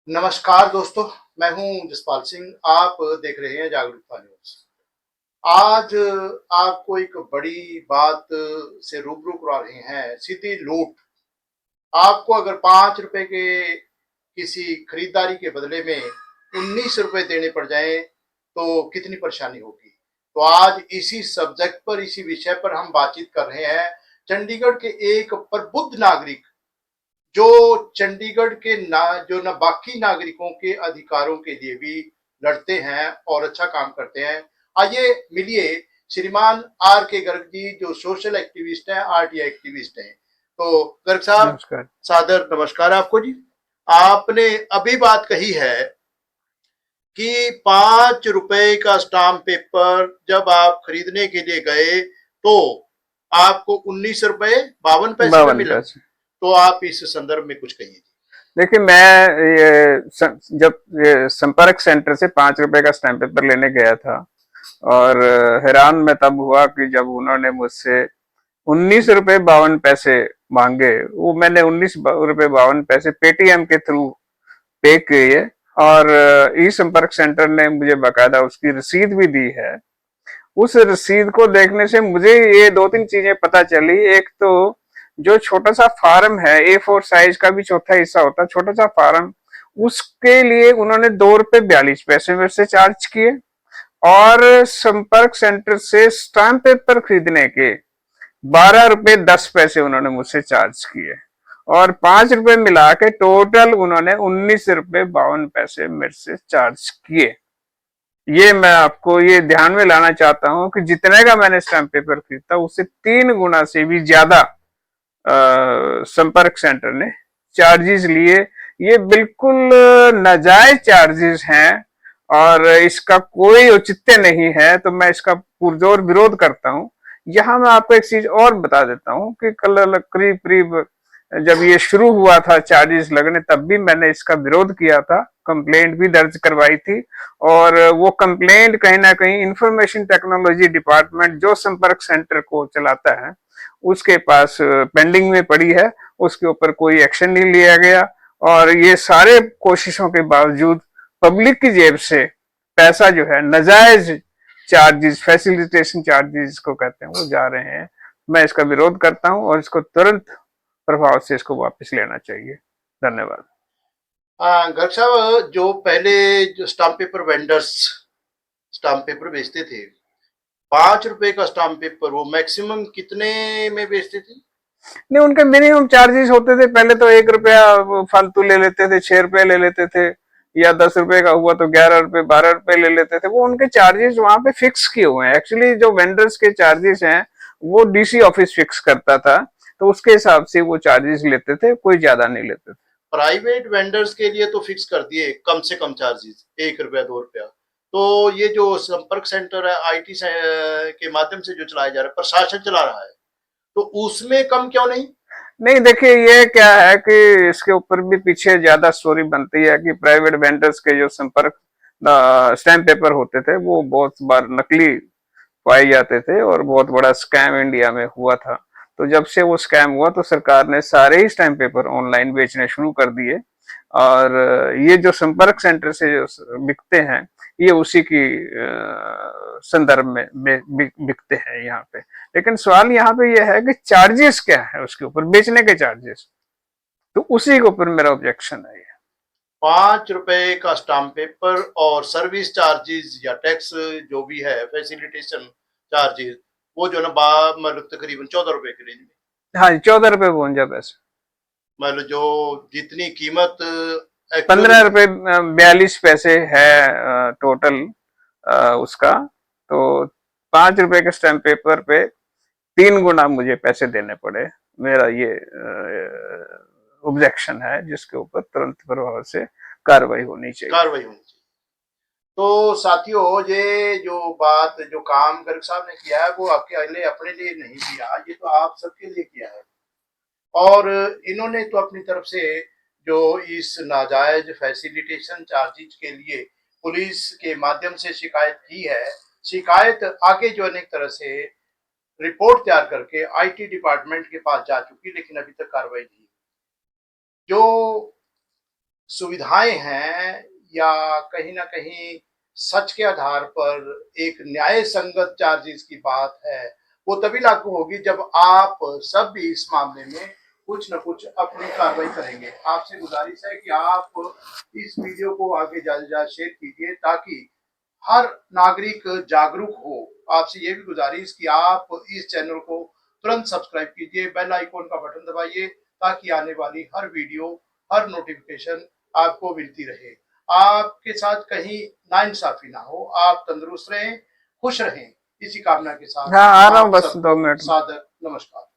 नमस्कार दोस्तों, मैं हूं जसपाल सिंह। आप देख रहे हैं जागरूकता न्यूज। आज आपको एक बड़ी बात से रूबरू करा रहे हैं, सीधी लूट। आपको अगर 5 रुपए के किसी खरीदारी के बदले में 19 रुपए देने पड़ जाए तो कितनी परेशानी होगी। तो आज इसी सब्जेक्ट पर, इसी विषय पर हम बातचीत कर रहे हैं। चंडीगढ़ के एक प्रबुद्ध नागरिक, जो चंडीगढ़ के जो बाकी नागरिकों के अधिकारों के लिए भी लड़ते हैं और अच्छा काम करते हैं। आइए मिलिए श्रीमान आर के गर्ग जी, जो सोशल एक्टिविस्ट हैं, आरटीआई एक्टिविस्ट हैं। तो गर्ग साहब, नमस्कार। सादर नमस्कार आपको जी। आपने अभी बात कही है कि 5 रुपए का स्टाम्प पेपर जब आप खरीदने के लिए गए तो आपको 19 रुपए 52 पैसे में बावन मिला। पैसे तो आप इस संदर्भ में कुछ कहिए। देखिए, मैं जब ये संपर्क सेंटर से 5 रुपए का स्टैम्प पेपर लेने गया था, और हैरान मैं तब हुआ कि जब उन्होंने मुझसे 19 रुपए 52 पैसे मांगे। वो मैंने 19 रुपए 52 पैसे पेटीएम के थ्रू पे किए, और ई संपर्क सेंटर ने मुझे बकायदा उसकी रसीद भी दी है। उस रसीद को देखने से मुझे ये दो तीन चीजें पता चली। एक तो जो छोटा सा फार्म है, A4 साइज का भी चौथा हिस्सा होता है, छोटा सा फार्म, उसके लिए उन्होंने 2 रुपए 42 पैसे मेरे से चार्ज किए। और संपर्क सेंटर से स्टाम्प पेपर खरीदने के 12 रुपए 10 पैसे उन्होंने मुझसे चार्ज किए, और 5 रुपए मिला के टोटल उन्होंने 19 रुपए 52 पैसे मेरे से चार्ज किए। ये मैं आपको ये ध्यान में लाना चाहता हूं कि जितने का मैंने स्टैम्प पेपर खरीदा, उससे 3 गुना से भी ज्यादा संपर्क सेंटर ने चार्जेस लिए। ये बिल्कुल नाजायज चार्जेस हैं, और इसका कोई औचित्य नहीं है। तो मैं इसका पुरजोर विरोध करता हूं। यहाँ मैं आपको एक चीज और बता देता हूं कि कल करीब करीब जब ये शुरू हुआ था चार्जेस लगने, तब भी मैंने इसका विरोध किया था, कंप्लेंट भी दर्ज करवाई थी। और वो कंप्लेंट कहीं ना कहीं इंफॉर्मेशन टेक्नोलॉजी डिपार्टमेंट, जो संपर्क सेंटर को चलाता है, उसके पास पेंडिंग में पड़ी है। उसके ऊपर कोई एक्शन नहीं लिया गया, और ये सारे कोशिशों के बावजूद पब्लिक की जेब से पैसा जो है, नाजायज चार्जेस, फैसिलिटेशन चार्जेस को कहते हैं, वो जा रहे हैं। मैं इसका विरोध करता हूं, और इसको तुरंत प्रभाव से इसको वापस लेना चाहिए। धन्यवाद। गर्ग साहब, जो पहले जो stamp paper vendors stamp paper बेचते थे, 5 रुपए का स्टाम्प पेपर वो मैक्सिमम कितने में बेचते थे? नहीं, उनके मिनिमम चार्जेस होते थे। पहले तो 1 रुपया फालतू ले लेते थे, 6 रुपए ले लेते थे, या 10 रुपए का हुआ तो 11 रुपए 12 रुपए ले लेते थे। वो उनके चार्जेस वहां पे फिक्स किए हुए हैं। एक्चुअली जो वेंडर्स के चार्जेस हैं, वो डीसी ऑफिस फिक्स करता था, तो उसके हिसाब से वो चार्जेस लेते थे, कोई ज्यादा नहीं लेते थे। प्राइवेट वेंडर्स के लिए तो फिक्स कर दिए कम से कम चार्जेस, 1 रुपया 2 रुपया। तो ये जो संपर्क सेंटर है आईटी के माध्यम से जो चलाया जा रहा है, प्रशासन चला रहा है, तो उसमें कम क्यों नहीं? नहीं, देखिए, ये क्या है कि इसके ऊपर भी पीछे ज्यादा स्टोरी बनती है कि प्राइवेट वेंडर्स के जो संपर्क स्टैम्प पेपर होते थे, वो बहुत बार नकली पाए जाते थे, और बहुत बड़ा स्कैम इंडिया में हुआ था। तो जब से वो स्कैम हुआ, तो सरकार ने सारे ही स्टैम्प पेपर ऑनलाइन बेचने शुरू कर दिए। और ये जो संपर्क सेंटर से जो बिकते हैं, ये उसी की संदर्भ में बिकते हैं यहाँ पे। लेकिन सवाल यहाँ पे ये है कि चार्जेस क्या है उसके ऊपर, बेचने के चार्जेस, तो उसी के ऊपर मेरा ऑब्जेक्शन है। 5 रुपए का स्टाम्प पेपर और सर्विस चार्जेस या टैक्स जो भी है, फैसिलिटेशन चार्जेस, वो जो ना मतलब तकरीबन 14 रुपए के रेंज में। हाँ, 14 रुपए 52 पैसे। मतलब जो जितनी कीमत एक्चुअल। 15 रुपए 42 पैसे है टोटल उसका। तो 5 रुपए के स्टैम्प पेपर पे 3 गुना मुझे पैसे देने पड़े। मेरा ये ऑब्जेक्शन है, जिसके ऊपर तुरंत प्रभाव से कार्रवाई होनी चाहिए। कार्रवाई होनी चाहिए। तो साथियों, ये जो बात, जो काम गर्ग साहब ने किया है, वो अकेले अपने लिए नहीं किया, ये तो आप सबके लिए किया है। और इन्होंने तो अपनी तरफ से जो इस नाजायज फैसिलिटेशन चार्जेज के लिए पुलिस के माध्यम से शिकायत की है, शिकायत आगे जो अनेक तरह से रिपोर्ट तैयार करके आईटी डिपार्टमेंट के पास जा चुकी, लेकिन अभी तक कार्रवाई नहीं। जो सुविधाएं हैं या कहीं ना कहीं सच के आधार पर एक न्याय संगत चार्जेस की बात है, वो तभी लागू होगी जब आप सब भी इस मामले में कुछ न कुछ अपनी कार्रवाई करेंगे। आपसे गुजारिश है कि आप इस वीडियो को आगे ज़्यादा से ज़्यादा शेयर कीजिए ताकि हर नागरिक जागरूक हो। आपसे ये भी गुजारिश कि आप इस चैनल को तुरंत सब्सक्राइब कीजिए, बेल आइकॉन का बटन दबाइए ताकि आने वाली हर वीडियो, हर नोटिफिकेशन आपको मिलती रहे। आपके साथ कहीं नाइंसाफी ना हो, आप तंदुरुस्त रहें, खुश रहें, इसी कामना के साथ हाँ, आ रहा हूँ आप बस 2 सबको मिनट में। सादर नमस्कार।